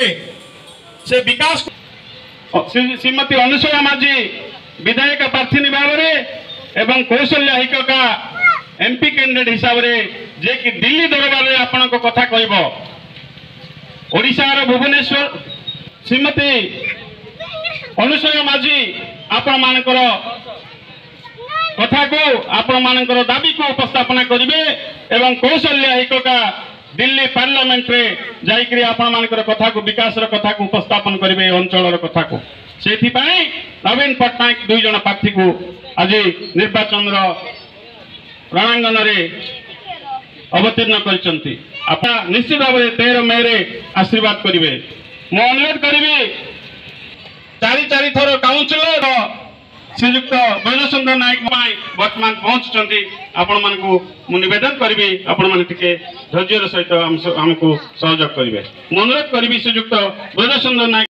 से विकास श्रीमती अनुसया माझी विधायक प्रार्थी भाव में कौशल्या हिकका एमपी कैंडिडेट हिसाब से जे कि दिल्ली दरबार में आपण कथा कह ओडिशार भुवनेश्वर श्रीमती अनुसया माझी आपण मानकर कथा को आपण मानकर दाबी को उपस्थापना करेंगे एवं कौशल्या हिकका दिल्ली पार्लियामेंट रे जाइकरी आपण मानकर कथा को विकास कथा को उपस्थापन करेंगे अंचल कथा को से नवीन पट्टनायक दुई जन प्रार्थी को आज निर्वाचन रणांगन अवतीर्ण कर निश्चित भाव 13 मई रे आशीर्वाद करेंगे मु अनुरोध करी 4 थर काउंसिलर श्रीजुक्त बैजसुंदर नायक बर्तमान पहुंचुंट आपण मान निवेदन करी आपण मैंने धैर्य सहित आमको सहयोग करेंगे अनुरोध करी श्रीजुक्त बैजसुंदर नायक।